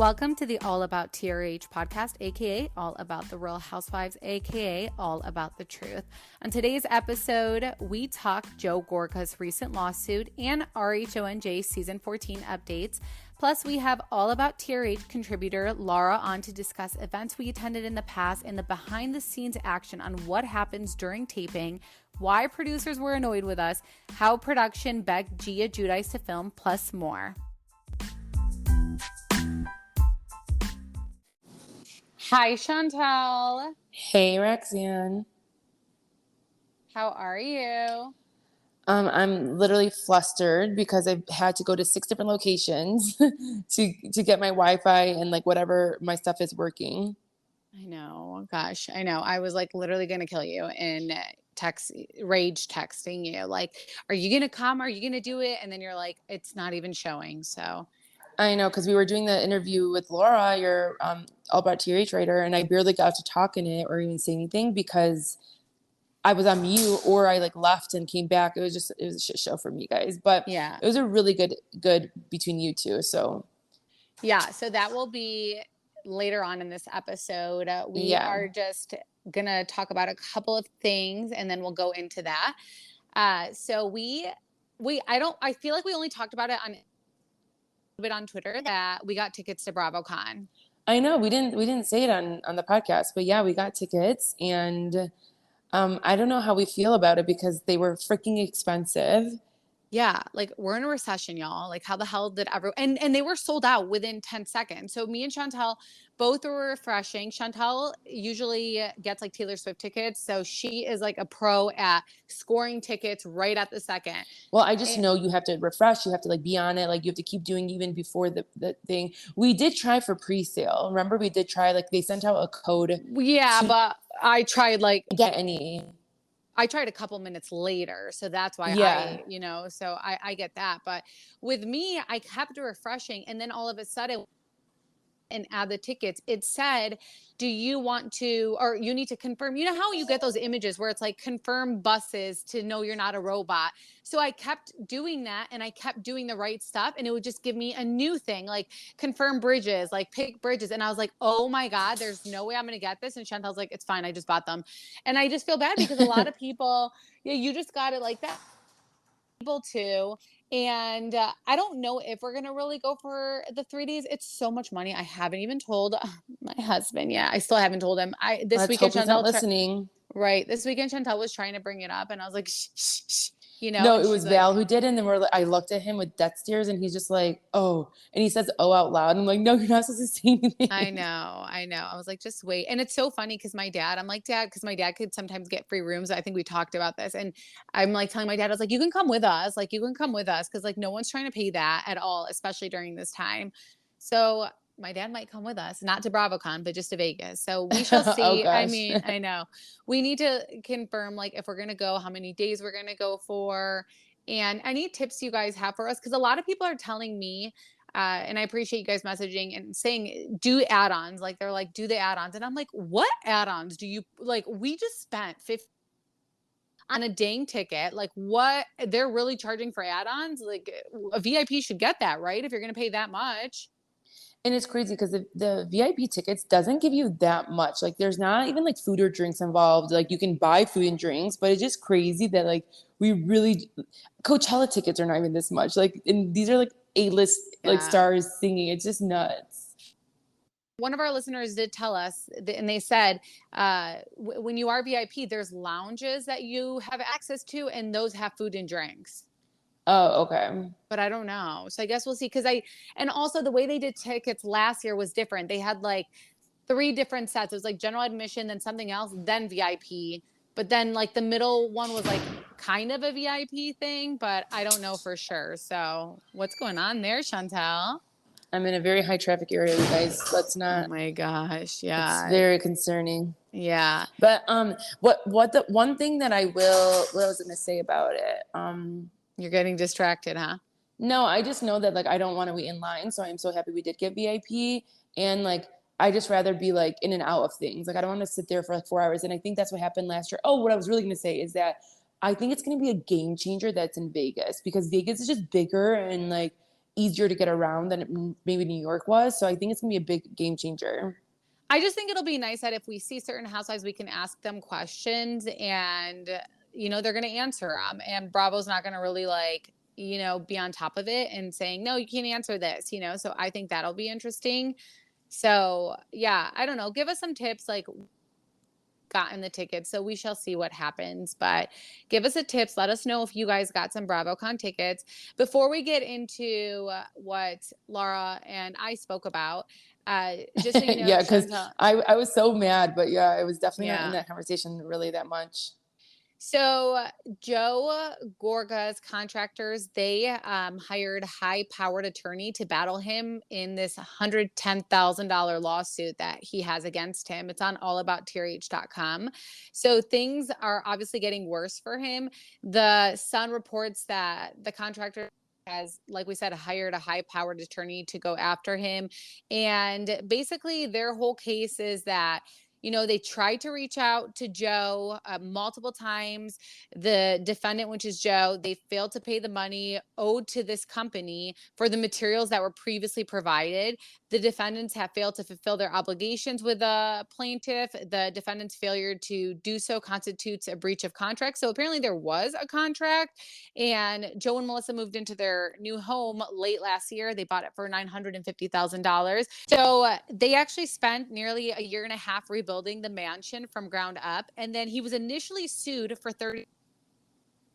Welcome to the All About TRH podcast, aka All About the Real Housewives, aka All About the Truth. On today's episode, we talk Joe Gorgas' recent lawsuit and RHONJ season 14 updates. Plus, we have All About TRH contributor Lara on to discuss events we attended in the past and the behind-the-scenes action on what happens during taping, why producers were annoyed with us, how production begged Gia Giudice to film, plus more. Hi, Chantal. Hey, Roxanne. How are you? I'm literally flustered because I've had to go to 6 different locations to get my Wi-Fi and like whatever my stuff is working. I know. Gosh, I know. I was like literally going to kill you and rage texting you. Like, are you going to come? Are you going to do it? And then you're like, it's not even showing. So I know, because we were doing the interview with Lara, your AllAboutTRH writer, and I barely got to talk in it or even say anything because I was on mute or I like left and came back. It was a shit show for me, guys. But yeah, it was a really good between you two. So yeah, so that will be later on in this episode. We are just gonna talk about a couple of things and then we'll go into that. So I feel like we only talked about it on Twitter that we got tickets to BravoCon. I know we didn't say it on the podcast, but yeah, we got tickets, and I don't know how we feel about it because they were freaking expensive. Yeah, like we're in a recession, y'all. Like how the hell did and they were sold out within 10 seconds. So me and Chantal both were refreshing. Chantal usually gets like Taylor Swift tickets. So she is like a pro at scoring tickets right at the second. Well, I just know you have to refresh. You have to like be on it. Like you have to keep doing even before the thing. We did try for pre-sale. Remember we did try, like they sent out a code. Yeah, but I tried like I tried a couple minutes later. So that's why so I get that. But with me, I kept refreshing. And then all of a sudden, and add the tickets, it said, do you want to, or you need to confirm, you know how you get those images where it's like confirm buses to know you're not a robot. So I kept doing that and I kept doing the right stuff and it would just give me a new thing, like confirm bridges, like pick bridges. And I was like, oh my God, there's no way I'm going to get this. And Chantal's like, it's fine. I just bought them. And I just feel bad because a lot of people, you just got it like that. Able to. And I don't know if we're going to really go for the 3 days. It's so much money. I haven't even told my husband. Yeah, I still haven't told him. This weekend, Chantal listening. Right. This weekend, Chantal was trying to bring it up and I was like, shh. No, it was Val who did it. And then I looked at him with death stares and he's just like, oh, and he says, oh, out loud. And I'm like, no, you're not supposed to say anything. I know. I was like, just wait. And it's so funny because I'm like, Dad, because my dad could sometimes get free rooms. I think we talked about this. And I'm like telling my dad, I was like, you can come with us. Like, you can come with us. Cause like no one's trying to pay that at all, especially during this time. So my dad might come with us, not to BravoCon, but just to Vegas. So we shall see. Oh, I mean, I know we need to confirm like if we're going to go, how many days we're going to go for, and any tips you guys have for us. Cause a lot of people are telling me, and I appreciate you guys messaging and saying, do add-ons. Like they're like, do the add-ons. And I'm like, what add-ons do you like? We just spent $50 on a dang ticket. Like what they're really charging for add-ons. Like a VIP should get that, right? If you're going to pay that much. And it's crazy because the VIP tickets doesn't give you that much. Like there's not even like food or drinks involved. Like you can buy food and drinks, but it's just crazy that like Coachella tickets are not even this much. Like, and these are like A-list like stars singing. It's just nuts. One of our listeners did tell us, and they said, when you are VIP, there's lounges that you have access to, and those have food and drinks. Oh, okay. But I don't know. So I guess we'll see. And also the way they did tickets last year was different. They had like 3 different sets. It was like general admission, then something else, then VIP. But then like the middle one was like kind of a VIP thing, but I don't know for sure. So what's going on there, Chantal? I'm in a very high traffic area, you guys. Let's not. Oh my gosh. Yeah. It's very concerning. Yeah. But what the one thing that what I was gonna say about it, you're getting distracted, huh? No, I just know that like I don't want to wait in line, so I'm so happy we did get VIP, and like I just rather be like in and out of things. Like I don't want to sit there for like 4 hours, and I think that's what happened last year. Oh, what I was really gonna say is that I think it's gonna be a game changer that's in Vegas because Vegas is just bigger and like easier to get around than maybe New York was. So I think it's gonna be a big game changer. I just think it'll be nice that if we see certain housewives, we can ask them questions and, they're going to answer them. And Bravo's not going to really be on top of it and saying, no, you can't answer this, So I think that'll be interesting. So yeah, I don't know. Give us some tips, gotten the tickets. So we shall see what happens, but give us a tips. Let us know if you guys got some BravoCon tickets. Before we get into what Lara and I spoke about, just so you know, yeah, because Chantal, I was so mad, but yeah, I was definitely not in yeah. that conversation really that much. So Joe Gorgas contractors, they hired high-powered attorney to battle him in this $110,000 lawsuit that he has against him. It's on AllAboutTRH.com. So things are obviously getting worse for him. The Sun reports that the contractor has, like we said, hired a high-powered attorney to go after him. And basically, their whole case is that they tried to reach out to Joe multiple times. The defendant, which is Joe, they failed to pay the money owed to this company for the materials that were previously provided. The defendants have failed to fulfill their obligations with the plaintiff. The defendant's failure to do so constitutes a breach of contract. So apparently there was a contract, and Joe and Melissa moved into their new home late last year. They bought it for $950,000. So they actually spent nearly a year and a half rebuilding the mansion from ground up. And then he was initially sued for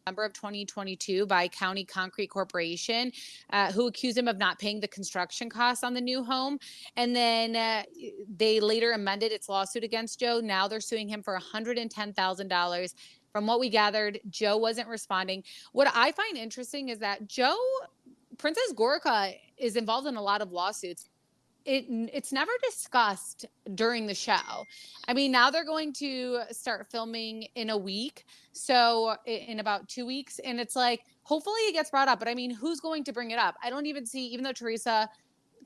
November of 2022 by County Concrete Corporation, who accused him of not paying the construction costs on the new home. And then they later amended its lawsuit against Joe. Now they're suing him for $110,000. From what we gathered, Joe wasn't responding. What I find interesting is that Princess Gorga is involved in a lot of lawsuits. It's never discussed during the show. I mean, now they're going to start filming in a week. So in about 2 weeks, and it's like, hopefully it gets brought up, but I mean, who's going to bring it up? I don't even see, even though Teresa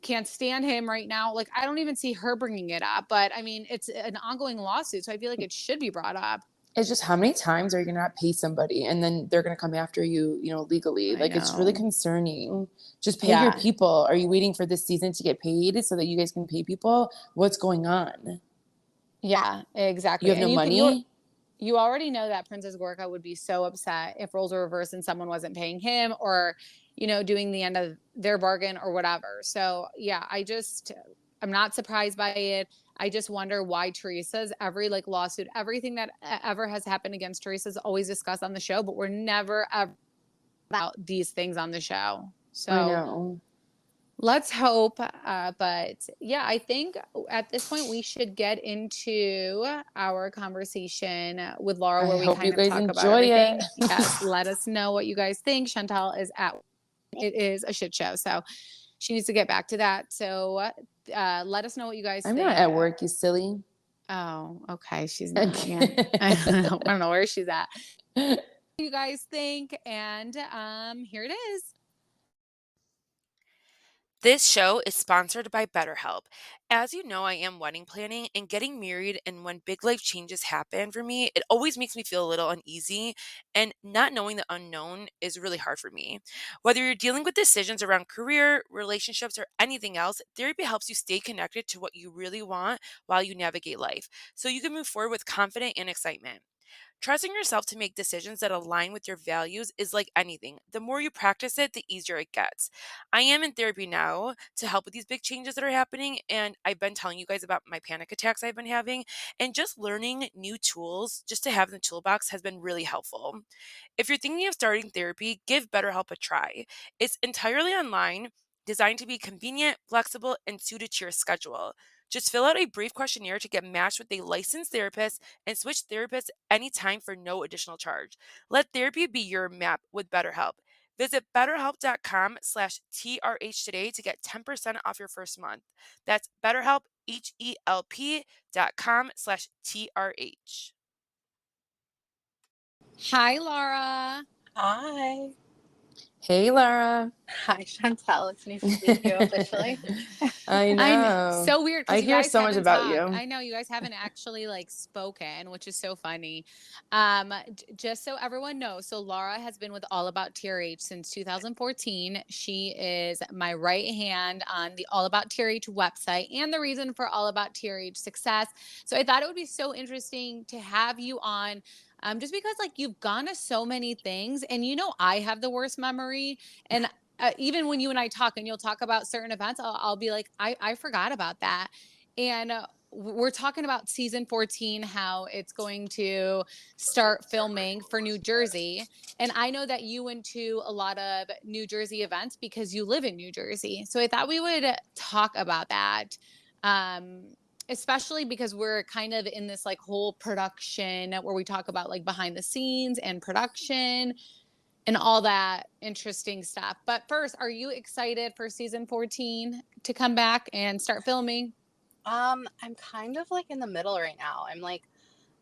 can't stand him right now, I don't even see her bringing it up, but I mean, it's an ongoing lawsuit. So I feel like it should be brought up. It's just, how many times are you gonna not pay somebody and then they're gonna come after you, legally? It's really concerning. Just pay your people. Are you waiting for this season to get paid so that you guys can pay people? What's going on? Yeah, exactly. You have no money? You already know that Princess Gorga would be so upset if roles were reversed and someone wasn't paying him or, doing the end of their bargain or whatever. So yeah, I'm not surprised by it. I just wonder why Teresa's every lawsuit, everything that ever has happened against Teresa is always discussed on the show, but we're never ever about these things on the show. So I know. Let's hope. But yeah, I think at this point we should get into our conversation with Lara, where we kind of talk about everything. Yes, let us know what you guys think. Chantal is it is a shit show, so she needs to get back to that. So let us know what you guys think. I'm not at work, you silly. Oh, okay. She's not. Yeah. I don't know where she's at. What do you guys think? And here it is. This show is sponsored by BetterHelp. As you know, I am wedding planning and getting married, and when big life changes happen for me, it always makes me feel a little uneasy, and not knowing the unknown is really hard for me. Whether you're dealing with decisions around career, relationships, or anything else, therapy helps you stay connected to what you really want while you navigate life, so you can move forward with confidence and excitement. Trusting yourself to make decisions that align with your values is like anything. The more you practice it, the easier it gets. I am in therapy now to help with these big changes that are happening, and I've been telling you guys about my panic attacks I've been having, and just learning new tools just to have in the toolbox has been really helpful. If you're thinking of starting therapy, give BetterHelp a try. It's entirely online, designed to be convenient, flexible, and suited to your schedule. Just fill out a brief questionnaire to get matched with a licensed therapist and switch therapists anytime for no additional charge. Let therapy be your map with BetterHelp. Visit betterhelp.com/TRH today to get 10% off your first month. That's BetterHelp, HELP.com/TRH. Hi, Lara. Hi. Hey, Lara. Hi, Chantel. It's nice to meet you officially. I know. So weird I because you hear guys so much haven't about talked. you. I know you guys haven't actually like spoken, which is so funny. Just so everyone knows, so Lara has been with All About TRH since 2014. She is my right hand on the All About TRH website and the reason for All About TRH success. So I thought it would be so interesting to have you on. Just because like you've gone to so many things and I have the worst memory and even when you and I talk and you'll talk about certain events, I'll be like, I forgot about that. And we're talking about season 14, how it's going to start filming for New Jersey. And I know that you went to a lot of New Jersey events because you live in New Jersey. So I thought we would talk about that. Especially because we're kind of in this like whole production where we talk about like behind the scenes and production and all that interesting stuff. But first, are you excited for season 14 to come back and start filming? I'm kind of like in the middle right now. I'm like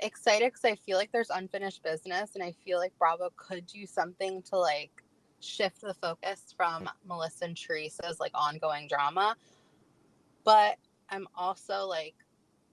excited because I feel like there's unfinished business, and I feel like Bravo could do something to like shift the focus from Melissa and Teresa's like ongoing drama. But I'm also like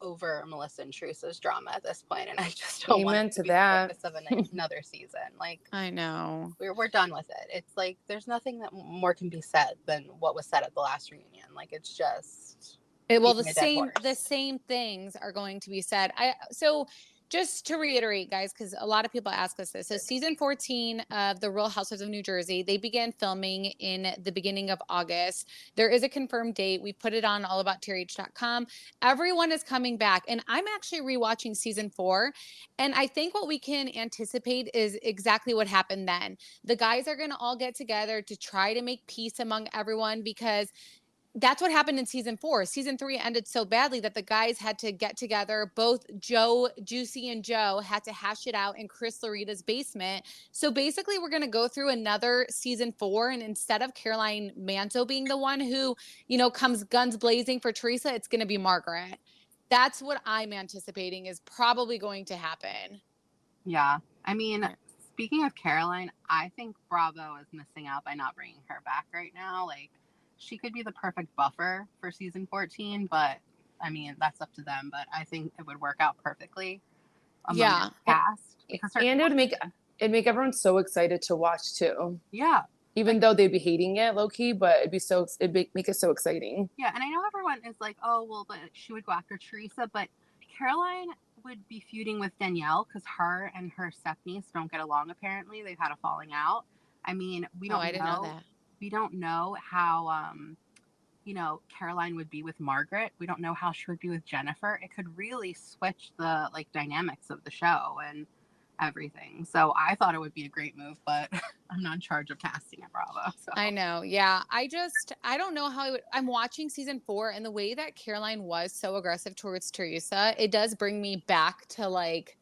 over Melissa and Teresa's drama at this point, and I just don't want Amen it to to be that. the focus of another season. Like, I know. we're done with it. It's like there's nothing that more can be said than what was said at the last reunion. Like, it's just Well, beating a dead horse. the same things are going to be said. So just to reiterate, guys, because a lot of people ask us this. So season 14 of the Real Housewives of New Jersey, they began filming in the beginning of August. There is a confirmed date. We put it on AllAboutTRH.com. Everyone is coming back. And I'm actually rewatching season 4. And I think what we can anticipate is exactly what happened then. The guys are going to all get together to try to make peace among everyone because that's what happened in season 4. Season 3 ended so badly that the guys had to get together. Both Juicy and Joe had to hash it out in Chris Larita's basement. So basically, we're going to go through another season 4. And instead of Caroline Manzo being the one who, comes guns blazing for Teresa, it's going to be Margaret. That's what I'm anticipating is probably going to happen. Yeah. I mean, speaking of Caroline, I think Bravo is missing out by not bringing her back right now. Like, she could be the perfect buffer for season 14, but I mean, that's up to them. But I think it would work out perfectly among the cast. Because and it'd make everyone so excited to watch too. Yeah. Even though they'd be hating it low key, but it'd make it so exciting. Yeah, and I know everyone is like, oh well, but she would go after Teresa, but Caroline would be feuding with Danielle because her and her stepniece don't get along. Apparently, they've had a falling out. I mean, we don't know that. We don't know how Caroline would be with Margaret. We don't know how she would be with Jennifer. It could really switch the like dynamics of the show and everything. So I thought it would be a great move, but I'm not in charge of casting at Bravo. So. I know. Yeah. I don't know how I'm watching season 4 and the way that Caroline was so aggressive towards Teresa, it does bring me back to like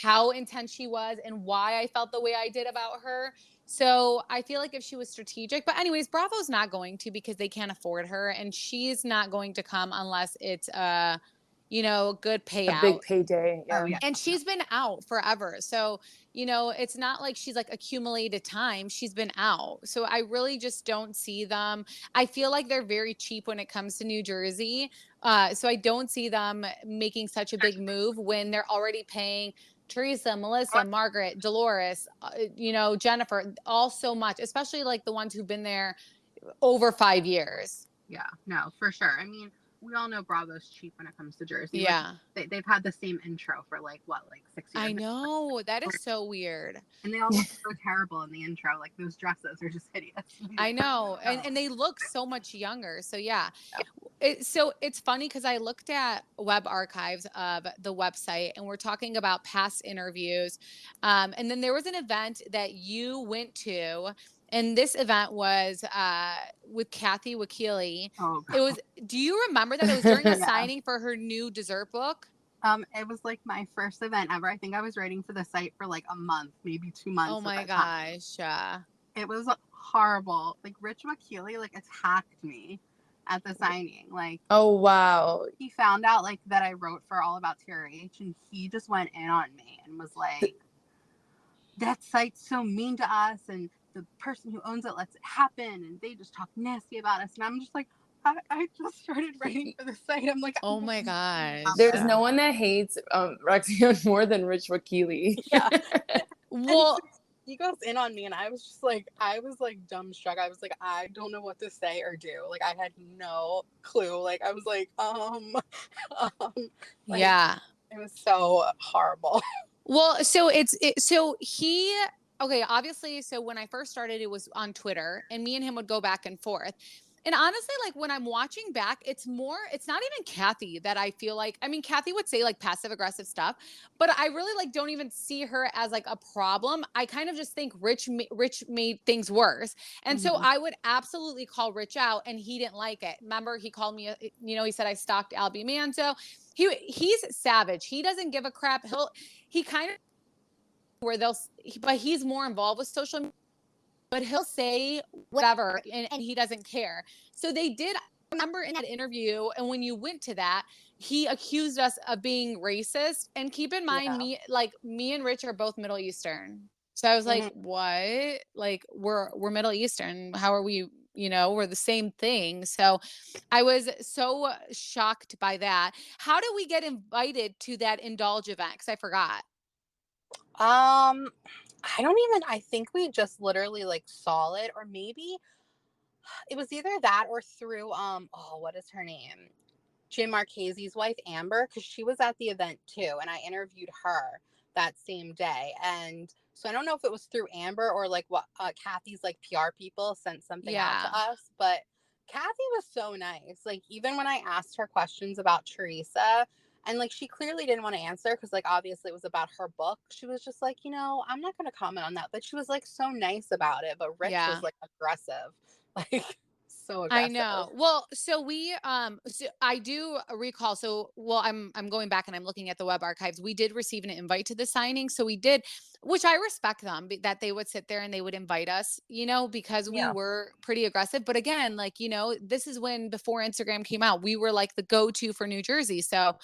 how intense she was and why I felt the way I did about her. So I feel like if she was strategic, but anyways, Bravo's not going to because they can't afford her and she's not going to come unless it's good payout. A big payday. Yeah. Oh, yeah. And she's been out forever. So, it's not like she's like accumulated time. She's been out. So I really just don't see them. I feel like they're very cheap when it comes to New Jersey. So I don't see them making such a big move when they're already paying Teresa, Melissa, Margaret, Dolores, Jennifer, all so much, especially like the ones who've been there over 5 years. Yeah, no, for sure. I mean, we all know Bravo's cheap when it comes to Jersey. Yeah. Like, they've had the same intro for like 6 years. I know. That is so weird. And they all look so terrible in the intro. Like those dresses are just hideous. I know. And they look so much younger. So yeah. So it's funny because I looked at web archives of the website and we're talking about past interviews. And then there was an event that you went to. And this event was with Kathy Wakili. Oh, God. It was. Do you remember that it was during a signing for her new dessert book? It was like my first event ever. I think I was writing for the site for like a month, maybe 2 months. Oh my gosh. It was horrible. Like Rich Wakili attacked me at the signing. Like, oh wow. He found out like that I wrote for All About TRH and he just went in on me and was like, that site's so mean to us, and the person who owns it lets it happen, and they just talk nasty about us. And I'm just like, I just started writing for the site. I'm like, oh my gosh. There's no one that hates Roxanne more than Rich Wakili. Yeah. Well, he goes in on me, and I was like dumbstruck. I was like, I don't know what to say or do. Like, I had no clue. Like, I was like, like, yeah. it was so horrible. Well, so okay, obviously, so when I first started, it was on Twitter, and me and him would go back and forth. And honestly, like when I'm watching back, it's not even Kathy that I feel like, I mean, Kathy would say like passive aggressive stuff, but I really like don't even see her as like a problem. I kind of just think Rich made things worse. And so I would absolutely call Rich out, and he didn't like it. Remember, he called me, he said I stalked Albie Manzo. He's savage. He doesn't give a crap. He kind of but he's more involved with social media, but he'll say whatever, and he doesn't care. So I remember in that interview, and when you went to that, he accused us of being racist. And keep in mind, me and Rich are both Middle Eastern. So I was like, what? Like, we're Middle Eastern. How are we? We're the same thing. So I was so shocked by that. How did we get invited to that Indulge event? Because I forgot. I think we just literally like saw it, or maybe it was either that or through, what is her name? Jim Marchese's wife, Amber, because she was at the event too. And I interviewed her that same day. And so I don't know if it was through Amber or like what Kathy's like PR people sent something out to us, but Kathy was so nice. Like, even when I asked her questions about Teresa, and like she clearly didn't want to answer because like obviously it was about her book, she was just like, I'm not going to comment on that. But she was like so nice about it. But Rich was like aggressive, like so aggressive. I know. Well, so I do recall. So, well, I'm going back and I'm looking at the web archives. We did receive an invite to the signing. So we did, which I respect them, that they would sit there and they would invite us, because we were pretty aggressive. But again, like, this is before Instagram came out, we were like the go-to for New Jersey. So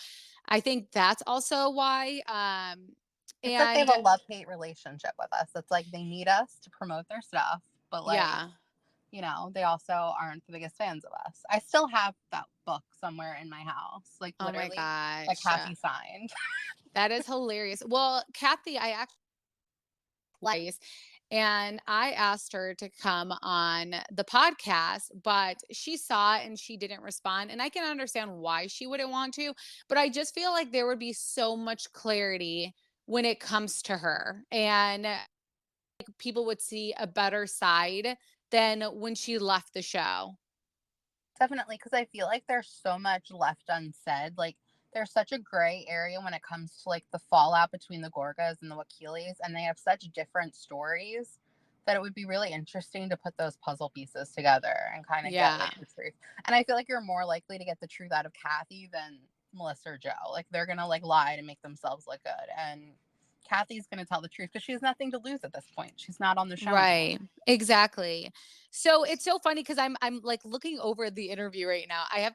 I think that's also why. It's like they have a love-hate relationship with us. It's like they need us to promote their stuff, but like, they also aren't the biggest fans of us. I still have that book somewhere in my house, like literally, oh my gosh, like Kathy signed. That is hilarious. Well, Kathy, I actually place. And I asked her to come on the podcast, but she saw it and she didn't respond. And I can understand why she wouldn't want to, but I just feel like there would be so much clarity when it comes to her. And people would see a better side than when she left the show. Definitely, because I feel like there's so much left unsaid. Like, there's such a gray area when it comes to like the fallout between the Gorgas and the Wakilis, and they have such different stories that it would be really interesting to put those puzzle pieces together and kind of get like the truth. And I feel like you're more likely to get the truth out of Kathy than Melissa or Joe. Like, they're gonna like lie to make themselves look good, and Kathy's gonna tell the truth because she has nothing to lose at this point. She's not on the show right anymore. Exactly. So it's so funny because I'm like looking over the interview right now. I have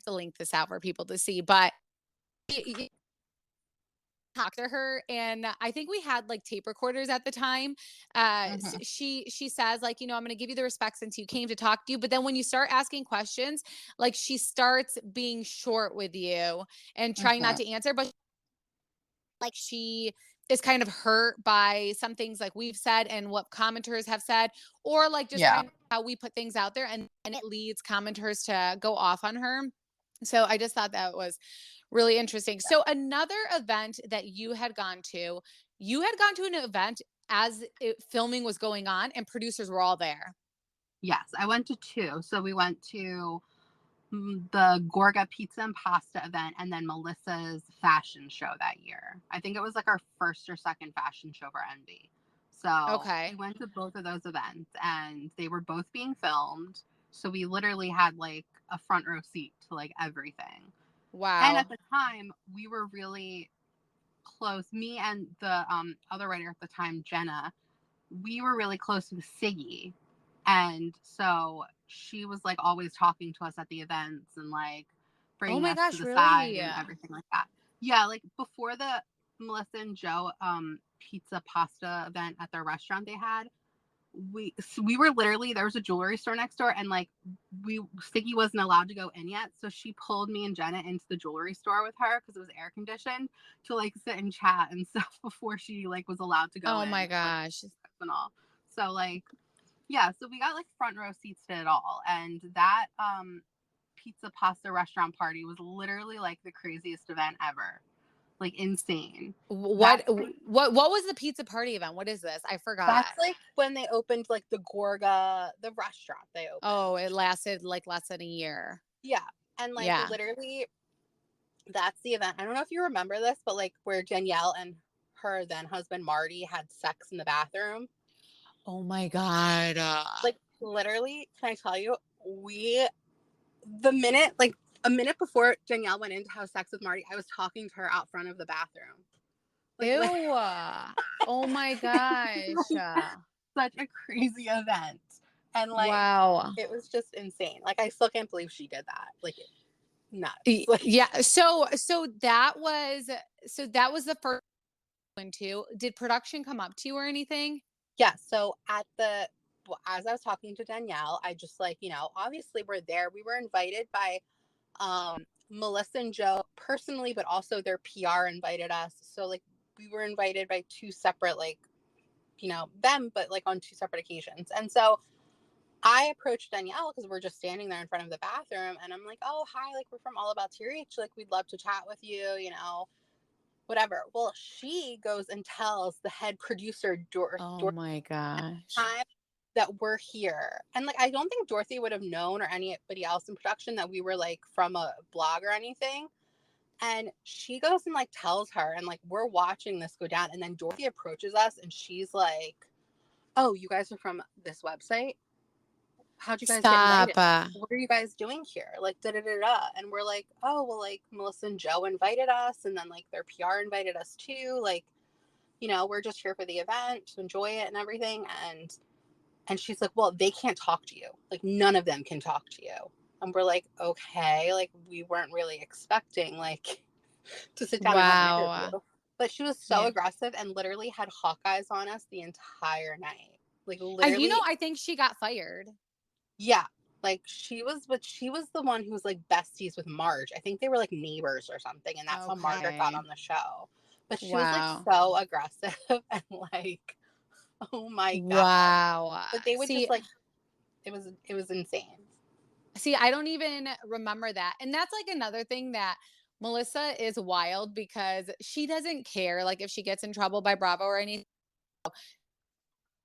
to link this out for people to see, but talk to her, and I think we had like tape recorders at the time. She says like, I'm going to give you the respect since you came to talk to you, but then when you start asking questions, like she starts being short with you and trying not to answer, but like she is kind of hurt by some things like we've said and what commenters have said, or like just kind of how we put things out there, and it leads commenters to go off on her. So I just thought that was really interesting. So another event that you had gone to an event as filming was going on and producers were all there. Yes, I went to two. So we went to the Gorga pizza and pasta event, and then Melissa's fashion show that year. I think it was like our first or second fashion show for Envy. So we went to both of those events, and they were both being filmed. So we literally had like a front row seat to like everything. Wow. And at the time, we were really close. Me and the other writer at the time, Jenna, we were really close with Siggy. And so she was like always talking to us at the events and like bringing us to the side and everything like that. Yeah, like before the Melissa and Joe pizza pasta event at their restaurant they had, we were literally, there was a jewelry store next door, and like Sticky wasn't allowed to go in yet, so she pulled me and Jenna into the jewelry store with her because it was air conditioned to like sit and chat and stuff before she like was allowed to go in. Oh my gosh. And all. So like, yeah, so we got like front row seats to it all, and that pizza pasta restaurant party was literally like the craziest event ever. Like insane. What was the pizza party event? What is this? I forgot. That's like when they opened like the Gorga, the restaurant they opened. Oh, it lasted like less than a year. Yeah. And like literally that's the event. I don't know if you remember this, but like where Danielle and her then husband Marty had sex in the bathroom. Oh my God. Like literally, can I tell you, a minute before Danielle went in to have sex with Marty, I was talking to her out front of the bathroom. Like, ew. Oh my gosh. Such a crazy event. And like, wow. It was just insane. Like, I still can't believe she did that. Like, nuts. Yeah. So that was the first one too. Did production come up to you or anything? Yeah. So as I was talking to Danielle, I just like, obviously we're there. We were invited by Melissa and Joe personally, but also their PR invited us. So like we were invited by two separate, like, them, but like on two separate occasions. And so I approached Danielle because we're just standing there in front of the bathroom, and I'm like, oh, hi, like we're from AllAboutTRH, like we'd love to chat with you, whatever. Well, she goes and tells the head producer, oh my gosh, that we're here. And like, I don't think Dorothy would have known, or anybody else in production, that we were like from a blog or anything. And she goes and like tells her, and like we're watching this go down, and then Dorothy approaches us and she's like, oh, you guys are from this website? How'd you guys get invited? What are you guys doing here? Like, da-da-da-da. And we're like, oh, well, like Melissa and Joe invited us, and then like their PR invited us too. Like, we're just here for the event to enjoy it and everything. And she's like, well, they can't talk to you. Like, none of them can talk to you. And we're like, okay, like we weren't really expecting like to sit down and have an interview. But she was so aggressive and literally had Hawkeyes on us the entire night. Like literally, I think she got fired. Yeah, like she was the one who was like besties with Marge. I think they were like neighbors or something, and that's how Margaret got on the show. But she was like so aggressive and like, oh my god, wow. But they would just like, it was insane. See, I don't even remember that. And that's like another thing that Melissa is wild, because she doesn't care like if she gets in trouble by Bravo or anything,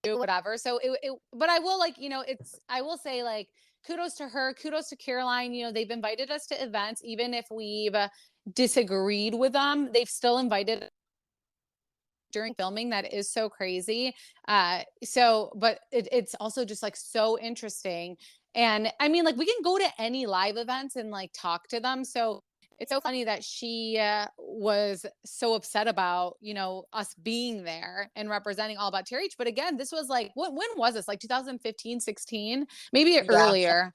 whatever. So but I will like, I will say like kudos to her, kudos to Caroline. They've invited us to events, even if we've disagreed with them, they've still invited during filming. That is so crazy. But it's also just like so interesting. And I mean, like we can go to any live events and like talk to them. So it's so funny that she was so upset about, us being there and representing AllAboutTRH. But again, this was like, when was this? Like 2015, 16, maybe earlier.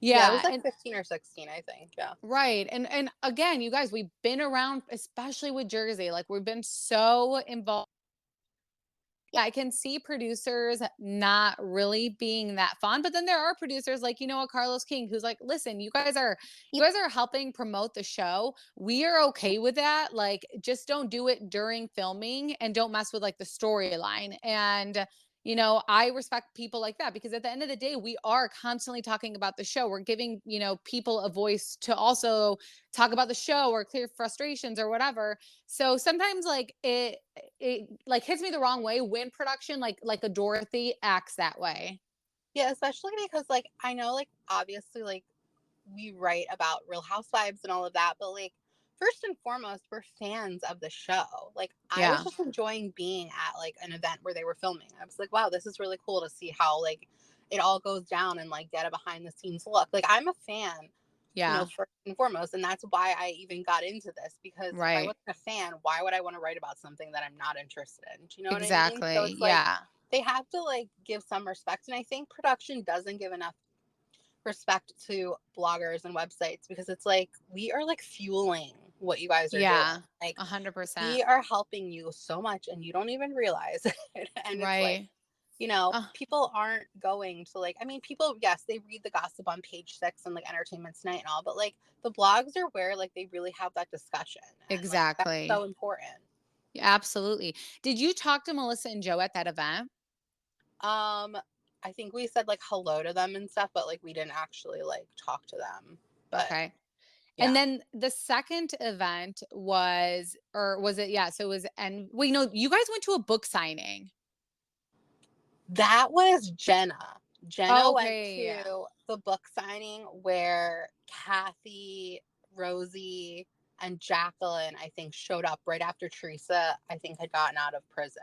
Yeah, it was like 15 or 16, I think. Yeah. Right. And again, you guys, we've been around, especially with Jersey, like we've been so involved. I can see producers not really being that fun, but then there are producers like, Carlos King, who's like, listen, you guys are helping promote the show. We are okay with that. Like, just don't do it during filming and don't mess with like the storyline. And I respect people like that, because at the end of the day, we are constantly talking about the show. We're giving, people a voice to also talk about the show or clear frustrations or whatever. So sometimes like it like hits me the wrong way when production, like a Dorothy acts that way. Yeah, especially because like, I know like obviously like we write about Real Housewives and all of that, but like first and foremost, we're fans of the show. Like I was just enjoying being at like an event where they were filming. I was like, wow, this is really cool to see how like it all goes down and like get a behind the scenes look. Like I'm a fan, first and foremost. And that's why I even got into this, because if I wasn't a fan, why would I want to write about something that I'm not interested in? Do you know what I mean? So it's like, they have to like give some respect. And I think production doesn't give enough respect to bloggers and websites, because it's like we are like fueling what you guys are Yeah, doing. Like, 100%. we are helping you so much and you don't even realize it. And it's like, Right. people aren't going to like, I mean, people, yes, they read the gossip on Page 6 and like Entertainment Tonight and all, but like the blogs are where like they really have that discussion. And like that's Exactly. so important. Absolutely. Did you talk to Melissa and Joe at that event? I think we said like hello to them and stuff, but like we didn't actually like talk to them. But Okay. yeah. And then the second event was, or was it? Yeah. So it was, and you guys went to a book signing. That was Jenna. Jenna went Okay. to the book signing where Kathy, Rosie, and Jacqueline, I think, showed up right after Teresa, I think, had gotten out of prison.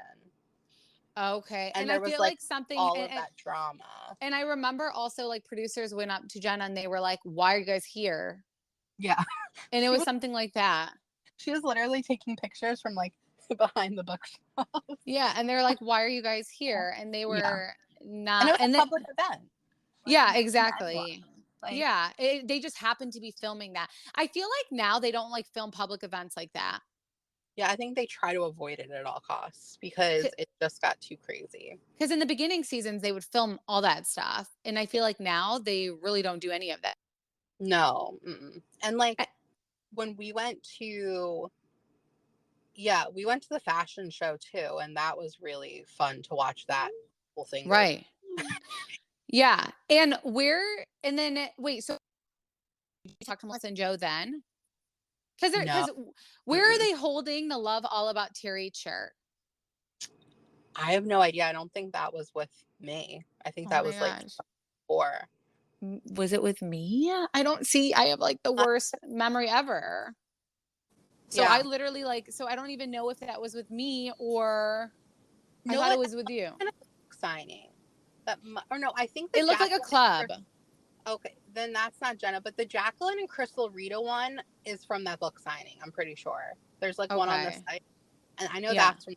Okay. And I there was feel like something, all of that drama. And I remember also like producers went up to Jenna and they were like, "Why are you guys here?" Yeah. And it was something like that. She was literally taking pictures from like behind the bookshelf. Yeah. And they're like, "Why are you guys here?" And they were not. And it was and a public event. Like, yeah, exactly. Like, yeah. They just happened to be filming that. I feel like now they don't like film public events like that. Yeah, I think they try to avoid it at all costs because it just got too crazy. Because in the beginning seasons, they would film all that stuff. And I feel like now they really don't do any of that. No. And like when we went to, we went to the fashion show too. And that was really fun to watch that whole thing. Right. Yeah. And then wait, so you talked to Melissa and Joe then? Because where are they holding the Love All About Terry shirt? I have no idea. I don't think that was with me. I think that was like before. Was it with me? I have like the worst memory ever. So I literally I don't even know if that was with me or I thought it was with you. Signing. I think it looked like a club. Okay, then that's not Jenna, but the Jacqueline and Crystal Rita one is from that book signing. I'm pretty sure. There's like one on the site, and I know that's from.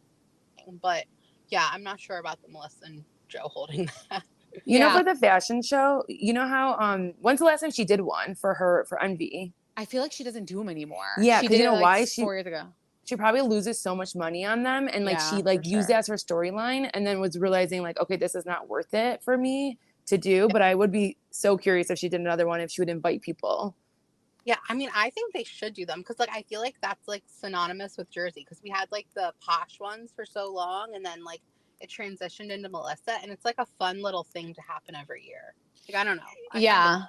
But yeah, I'm not sure about the Melissa and Joe holding that. You know, for the fashion show, you know how when's the last time she did one for Envy? I feel like she doesn't do them anymore. Yeah, she did you know why? 4 years ago. She probably loses so much money on them, and like she used that as her storyline, and then was realizing like, okay, this is not worth it for me to do. But I would be so curious if she did another one, if she would invite people. Yeah, I mean, I think they should do them because like I feel like that's like synonymous with Jersey because we had like the posh ones for so long, and then like it transitioned into Melissa, and it's like a fun little thing to happen every year. Like I don't know.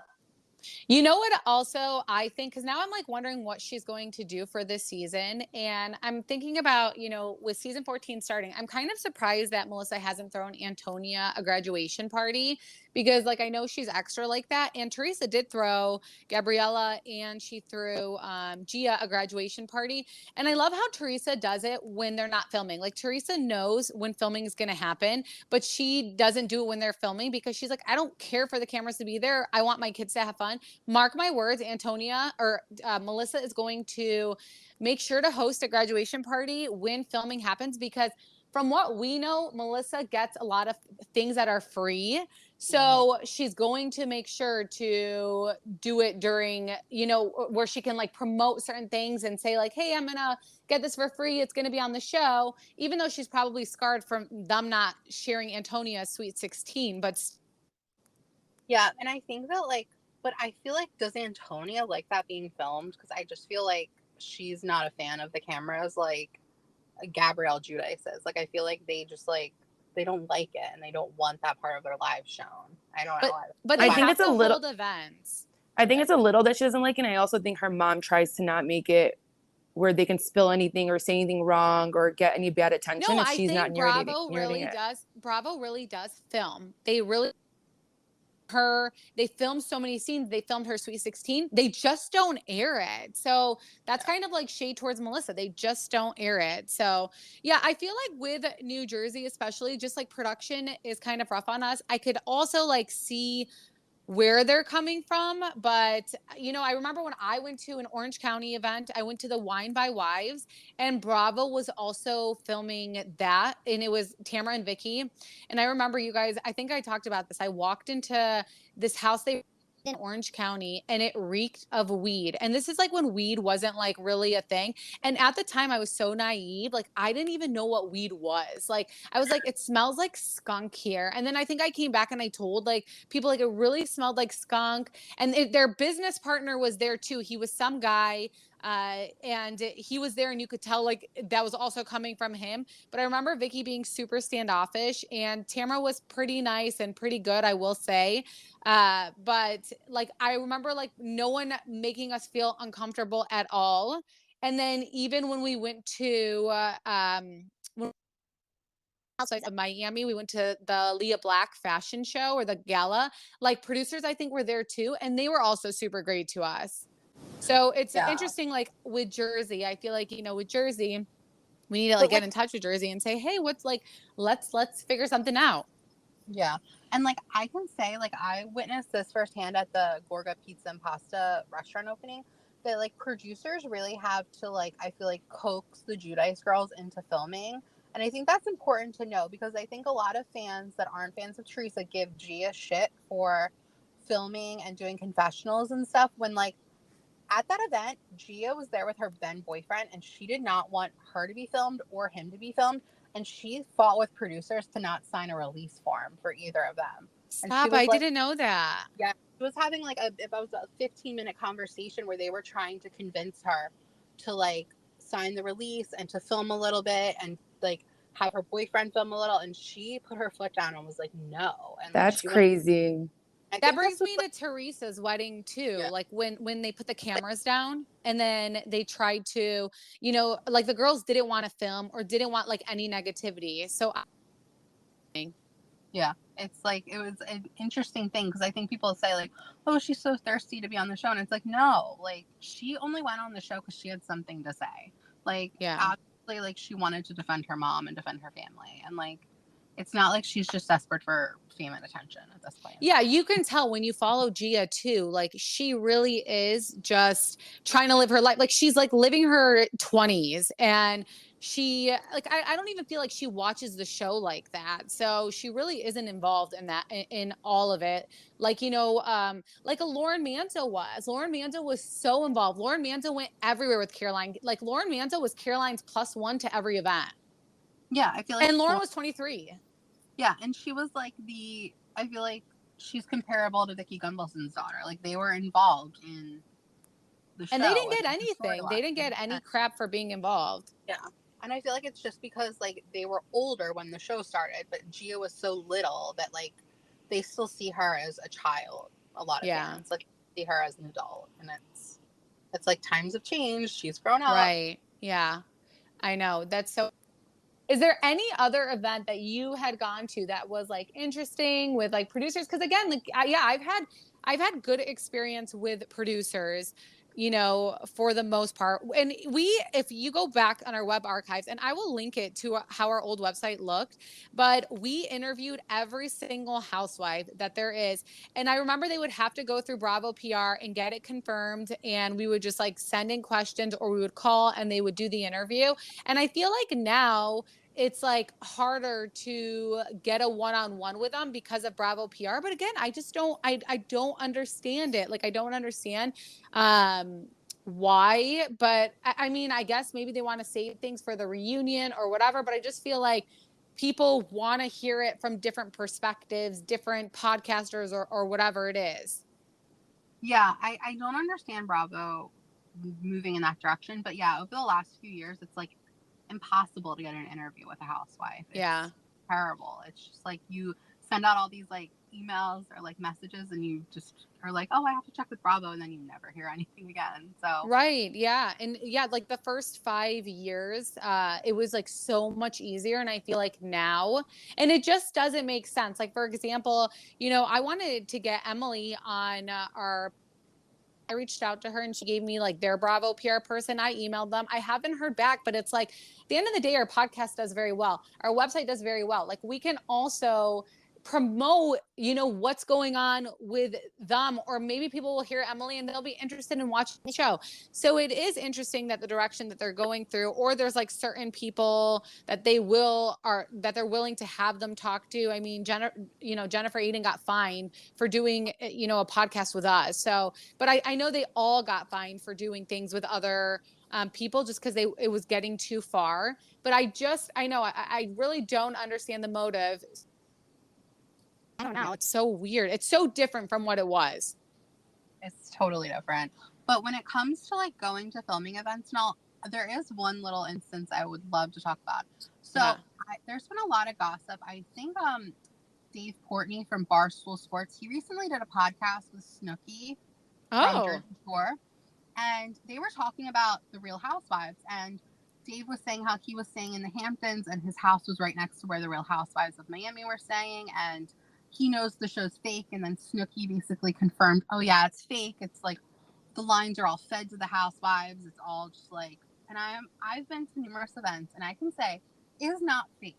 You know what also I think, because now I'm like wondering what she's going to do for this season. And I'm thinking about, with season 14 starting, I'm kind of surprised that Melissa hasn't thrown Antonia a graduation party because like I know she's extra like that. And Teresa did throw Gabriella and she threw Gia a graduation party. And I love how Teresa does it when they're not filming. Like Teresa knows when filming is going to happen, but she doesn't do it when they're filming because she's like, I don't care for the cameras to be there. I want my kids to have fun. Mark my words, Melissa is going to make sure to host a graduation party when filming happens because from what we know, Melissa gets a lot of things that are free. So she's going to make sure to do it during, where she can like promote certain things and say like, hey, I'm going to get this for free. It's going to be on the show, even though she's probably scarred from them not sharing Antonia's Sweet 16. But yeah, and I think that but I feel like, does Antonia like that being filmed? Because I just feel like she's not a fan of the cameras like Gabrielle Giudice is. Like, I feel like they just they don't like it and they don't want that part of their lives shown. I don't know. But I think it's a little events. I think it's a little that she doesn't like, and I also think her mom tries to not make it where they can spill anything or say anything wrong or get any bad attention if she's not narrating. Bravo really does film. They filmed so many scenes. They filmed her Sweet 16. They just don't air it. So that's kind of like shade towards Melissa. They just don't air it. So yeah, I feel like with New Jersey, especially, just like production is kind of rough on us. I could also see where they're coming from. But, I remember when I went to an Orange County event, I went to the Wine by Wives, and Bravo was also filming that. And it was Tamara and Vicky. And I remember, you guys, I think I talked about this. I walked into this house. in Orange County and it reeked of weed. And this is like when weed wasn't like really a thing. And at the time I was so naive, like I didn't even know what weed was. Like I was like, it smells like skunk here. And then I think I came back and I told like people like it really smelled like skunk. And their business partner was there too. He was some guy. And he was there and you could tell like that was also coming from him. But I remember Vicky being super standoffish and Tamara was pretty nice and pretty good, I will say. But like I remember like no one making us feel uncomfortable at all. And then even when we went to outside of Miami, we went to the Leah Black fashion show or the gala. Like producers, I think were there too, and they were also super great to us. So it's interesting, like with Jersey, I feel like, you know, with Jersey, we need to like get in touch with Jersey and say, hey, what's like, let's figure something out. Yeah. And like, I can say, like, I witnessed this firsthand at the Gorga Pizza and Pasta restaurant opening, that like producers really have to like, I feel like coax the Giudice girls into filming. And I think that's important to know because I think a lot of fans that aren't fans of Teresa give Gia shit for filming and doing confessionals and stuff when like, at that event, Gia was there with her then boyfriend, and she did not want her to be filmed or him to be filmed. And she fought with producers to not sign a release form for either of them. Stop! I didn't know that. Yeah, she was having like a 15-minute conversation where they were trying to convince her to like sign the release and to film a little bit and like have her boyfriend film a little. And she put her foot down and was like, no. And that's crazy. That brings me to Teresa's wedding too. Yeah. Like when they put the cameras down and then they tried to, you know, like the girls didn't want to film or didn't want like any negativity. So yeah, it's like, it was an interesting thing because I think people say like, oh, she's so thirsty to be on the show. And it's like, no, like she only went on the show because she had something to say. Like, obviously, like she wanted to defend her mom and defend her family. And like, it's not like she's just desperate for fame and attention at this point. Yeah, you can tell when you follow Gia too. Like she really is just trying to live her life. Like she's like living her 20s and she like I don't even feel like she watches the show like that. So she really isn't involved in that in all of it. Like, you know, like a Lauren Manzo was. Lauren Manzo was so involved. Lauren Manzo went everywhere with Caroline. Like Lauren Manzo was Caroline's +1 to every event. Yeah, I feel like and Lauren was 23. Yeah, and she was like I feel like she's comparable to Vicki Gunvalson's daughter. Like they were involved in the show. And they didn't get anything. They didn't get any crap for being involved. Yeah. And I feel like it's just because like they were older when the show started, but Gia was so little that like they still see her as a child. A lot of fans like see her as an adult, and it's like times have changed. She's grown up. Right. Yeah. I know. That's so. Is there any other event that you had gone to that was like interesting with like producers? Because again, like I've had good experience with producers, you know, for the most part. And if you go back on our web archives, and I will link it to how our old website looked, but we interviewed every single housewife that there is. And I remember they would have to go through Bravo PR and get it confirmed. And we would just like send in questions or we would call and they would do the interview. And I feel like now it's like harder to get a one-on-one with them because of Bravo PR. But again, I just don't understand it. Like I don't understand why, but I mean, I guess maybe they want to save things for the reunion or whatever, but I just feel like people want to hear it from different perspectives, different podcasters or whatever it is. Yeah, I don't understand Bravo moving in that direction, but yeah, over the last few years, it's like impossible to get an interview with a housewife. It's terrible. It's just like you send out all these like emails or like messages and you just are like, oh, I have to check with Bravo, and then you never hear anything again. So and like the first 5 years it was like so much easier, and I feel like now and it just doesn't make sense. Like for example, you know, I wanted to get Emily on I reached out to her and she gave me like their Bravo PR person. I emailed them. I haven't heard back, but it's like at the end of the day, our podcast does very well. Our website does very well. Like we can also promote, you know, what's going on with them, or maybe people will hear Emily and they'll be interested in watching the show. So it is interesting that the direction that they're going through, or there's like certain people that they're willing to have them talk to. I mean, Jennifer Eden got fined for doing, you know, a podcast with us. So, but I know they all got fined for doing things with other people just because it was getting too far. But I really don't understand the motive. I don't know. It's so weird. It's so different from what it was. It's totally different. But when it comes to like going to filming events and all, there is one little instance I would love to talk about. So there's been a lot of gossip. I think Dave Portnoy from Barstool Sports, he recently did a podcast with Snooki from Jersey Shore, and they were talking about the Real Housewives. And Dave was saying how he was staying in the Hamptons and his house was right next to where the Real Housewives of Miami were staying, and he knows the show's fake. And then Snooki basically confirmed, oh yeah, it's fake. It's like the lines are all fed to the housewives. It's all just like, and I've been to numerous events and I can say it is not fake.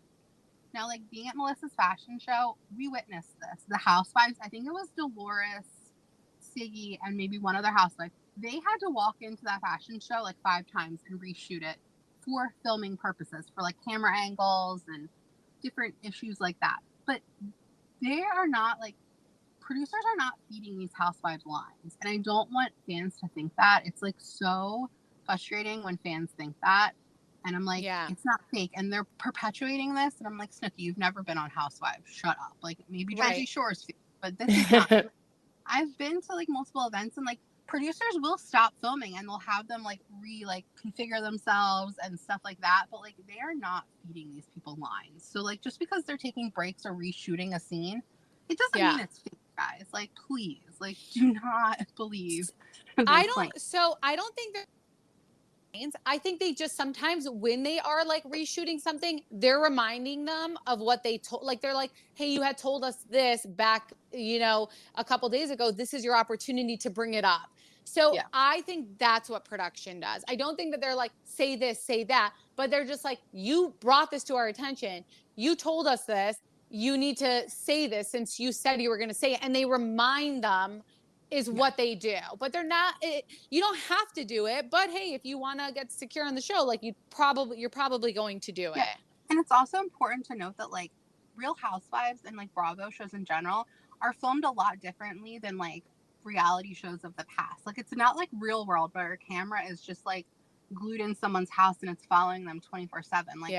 Now, like being at Melissa's fashion show, we witnessed this. The housewives, I think it was Dolores, Siggy, and maybe one other housewife. They had to walk into that fashion show like 5 times and reshoot it for filming purposes, for like camera angles and different issues like that. But they are not like, producers are not feeding these housewives lines. And I don't want fans to think that. It's like so frustrating when fans think that. And I'm like, it's not fake. And they're perpetuating this. And I'm like, Snooki, you've never been on Housewives. Shut up. Like maybe Jersey Shore is fake, but this is not. I've been to like multiple events and like producers will stop filming and they'll have them like configure themselves and stuff like that. But like they are not feeding these people lines. So like just because they're taking breaks or reshooting a scene, it doesn't mean it's fake, guys. Like please, like do not believe. I don't think they're. I think they just sometimes when they are like reshooting something, they're reminding them of what they told. Like they're like, hey, you had told us this back, you know, a couple days ago. This is your opportunity to bring it up. So I think that's what production does. I don't think that they're like, say this, say that, but they're just like, you brought this to our attention. You told us this. You need to say this since you said you were going to say it. And they remind them is what they do, but they're not, you don't have to do it, but hey, if you want to get secure on the show, like you're probably going to do it. And it's also important to note that like Real Housewives and like Bravo shows in general are filmed a lot differently than like reality shows of the past. Like it's not like Real World where a camera is just like glued in someone's house and it's following them 24/7. Like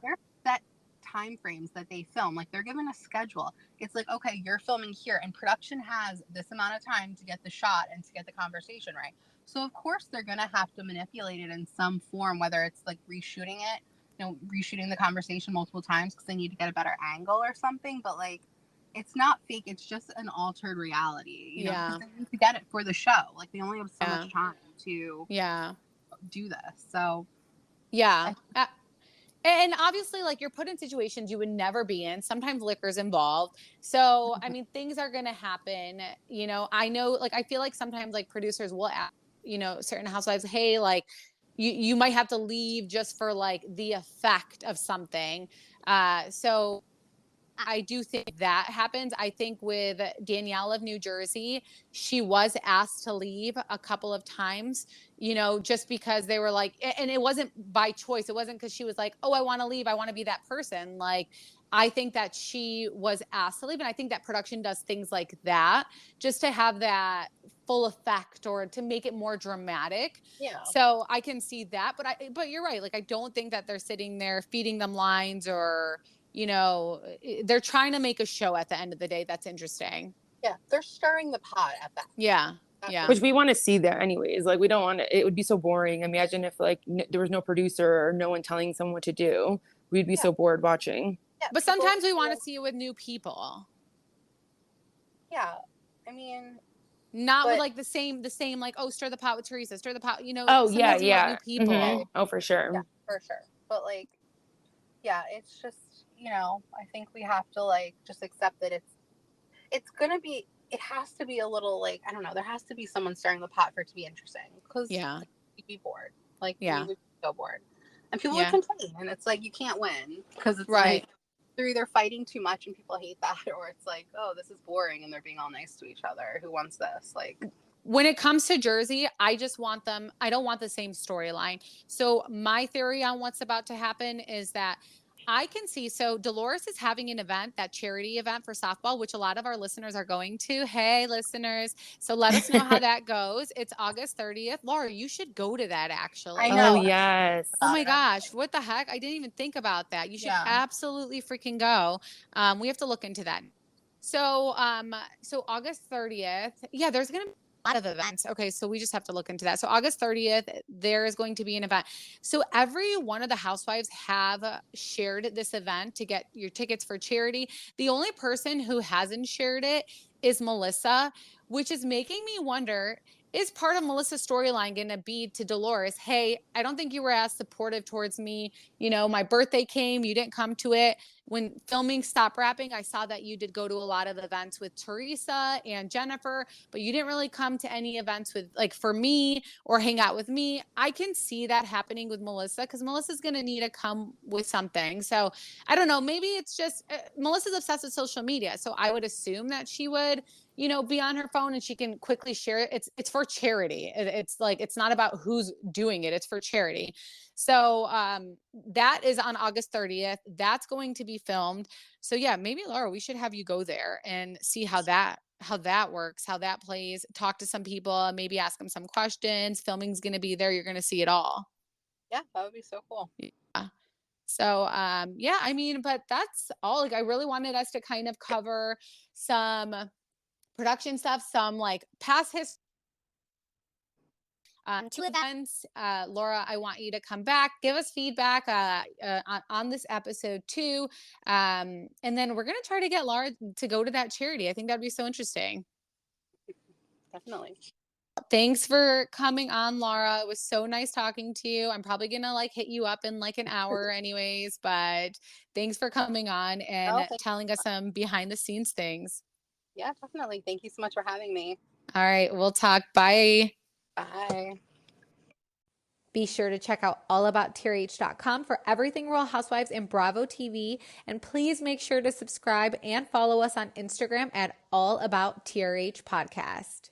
they're set time frames that they film. Like they're given a schedule. It's like, okay, you're filming here and production has this amount of time to get the shot and to get the conversation right. So of course they're gonna have to manipulate it in some form, whether it's like reshooting it, you know, reshooting the conversation multiple times because they need to get a better angle or something. But like it's not fake, it's just an altered reality, you know, because they need to get it for the show. Like they only have so much time to do this. So and obviously, like, you're put in situations you would never be in. Sometimes liquor's involved. So, I mean, things are going to happen. You know, I know, like, I feel like sometimes, like, producers will ask, you know, certain housewives, hey, like, you might have to leave just for, like, the effect of something. So I do think that happens. I think with Danielle of New Jersey, she was asked to leave a couple of times, you know, just because they were like, and it wasn't by choice. It wasn't because she was like, oh, I want to leave. I want to be that person. Like, I think that she was asked to leave. And I think that production does things like that just to have that full effect or to make it more dramatic. So I can see that. But you're right. Like, I don't think that they're sitting there feeding them lines or, you know, they're trying to make a show at the end of the day that's interesting. Yeah, they're stirring the pot at that. Yeah. Which we want to see that anyways. Like we don't want to, it would be so boring. Imagine if like there was no producer or no one telling someone what to do. We'd be so bored watching. Yeah, but sometimes we want to see it with new people. Yeah. I mean, not with like the same like, oh, stir the pot with Teresa, stir the pot, you know. Oh yeah. New people. Mm-hmm. Oh, for sure. Yeah, for sure. But like, yeah, it's just, you know, I think we have to like just accept that it's gonna be, it has to be a little like, I don't know, there has to be someone stirring the pot for it to be interesting because you'd be bored. Like you would be so bored, and people would complain, and it's like you can't win because it's like they're either fighting too much and people hate that, or it's like, oh, this is boring and they're being all nice to each other. Who wants this? Like, when it comes to Jersey, I just want them, I don't want the same storyline. So my theory on what's about to happen is that I can see, so Dolores is having an event, that charity event for softball, which a lot of our listeners are going to. Hey, listeners. So let us know how that goes. It's August 30th. Laura, you should go to that actually. I know. Oh, yes. Oh my gosh, what the heck? I didn't even think about that. You should absolutely freaking go. We have to look into that. So, so August 30th, yeah, there's going to be a lot of events. Okay, so we just have to look into that. So August 30th, there is going to be an event. So every one of the housewives have shared this event to get your tickets for charity. The only person who hasn't shared it is Melissa, which is making me wonder, is part of Melissa's storyline going to be to Dolores, hey, I don't think you were as supportive towards me. You know, my birthday came, you didn't come to it. When filming stopped wrapping, I saw that you did go to a lot of events with Teresa and Jennifer, but you didn't really come to any events with, like, for me or hang out with me. I can see that happening with Melissa because Melissa's going to need to come with something. So I don't know, maybe it's just Melissa's obsessed with social media. So I would assume that she would, you know, be on her phone and she can quickly share it. It's for charity. It's like, it's not about who's doing it. It's for charity. So that is on August 30th. That's going to be filmed. So yeah, maybe Laura, we should have you go there and see how that works, how that plays, talk to some people, maybe ask them some questions. Filming's going to be there. You're going to see it all. Yeah, that would be so cool. Yeah. So, yeah, I mean, but that's all. Like, I really wanted us to kind of cover some production stuff, some like past history. 2 events. Laura, I want you to come back, give us feedback on this episode too. And then we're going to try to get Laura to go to that charity. I think that'd be so interesting. Definitely. Thanks for coming on, Laura. It was so nice talking to you. I'm probably going to like hit you up in like an hour anyways, but thanks for coming on and telling us some behind the scenes things. Yeah, definitely. Thank you so much for having me. All right, we'll talk. Bye. Bye. Be sure to check out AllAboutTRH.com for everything Real Housewives and Bravo TV. And please make sure to subscribe and follow us on Instagram at AllAboutTRH Podcast.